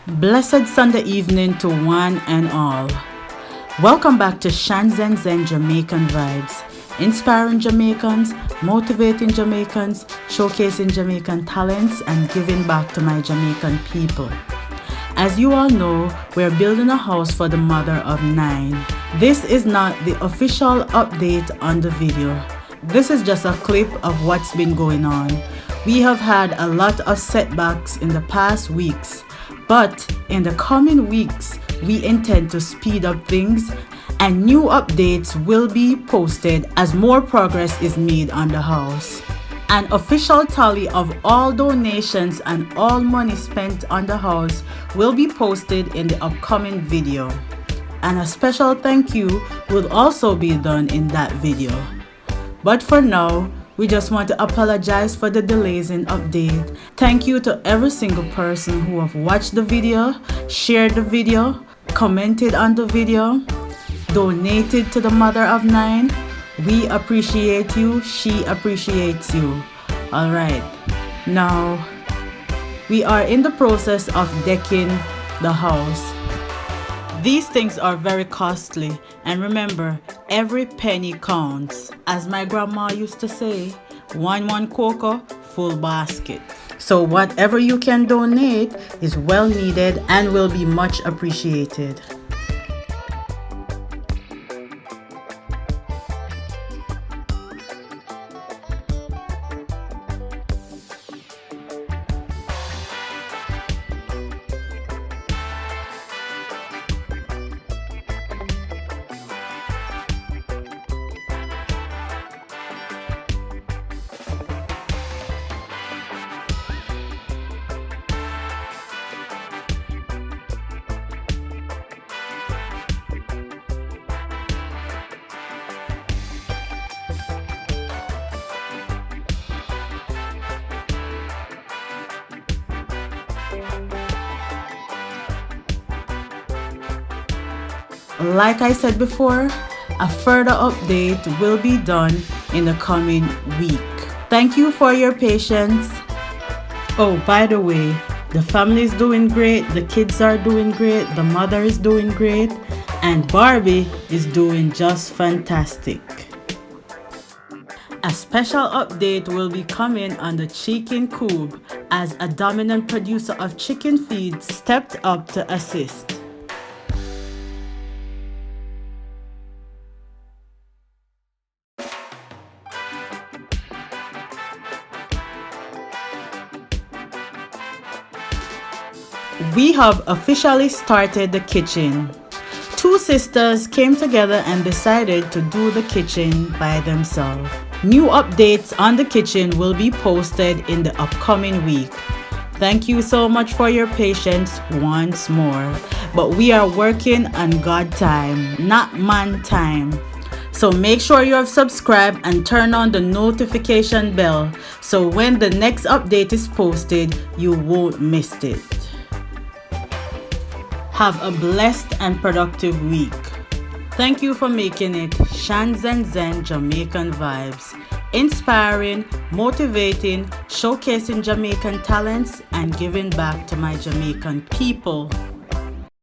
Blessed Sunday evening to one and all. Welcome back to Shanzen Zen Jamaican Vibes, inspiring Jamaicans, motivating Jamaicans, showcasing Jamaican talents, and giving back to my Jamaican people. As you all know, we're building a house for the mother of 9. This is not the official update on the video. This is just a clip of what's been going on. We have had a lot of setbacks in the past weeks, but in the coming weeks, we intend to speed up things and new updates will be posted as more progress is made on the house. An official tally of all donations and all money spent on the house will be posted in the upcoming video. And a special thank you will also be done in that video. But for now, we just want to apologize for the delays in update. Thank you to every single person who have watched the video, shared the video, commented on the video, donated to the mother of 9. We appreciate you, she appreciates you. Alright, now we are in the process of decking the house. These things are very costly, and remember, every penny counts. As my grandma used to say, one cocoa, full basket. So whatever you can donate is well needed and will be much appreciated. Like I said before, a further update will be done in the coming week. Thank you for your patience. Oh, by the way, the family is doing great, the kids are doing great, the mother is doing great, and Barbie is doing just fantastic. A special update will be coming on the chicken coop as a dominant producer of chicken feed stepped up to assist. We have officially started the kitchen. 2 sisters came together and decided to do the kitchen by themselves. New updates on the kitchen will be posted in the upcoming week. Thank you so much for your patience once more. But we are working on God time, not man time. So make sure you have subscribed and turn on the notification bell so when the next update is posted, you won't miss it. Have a blessed and productive week. Thank you for making it Shanzen Zen Jamaican Vibes, inspiring, motivating, showcasing Jamaican talents, and giving back to my Jamaican people.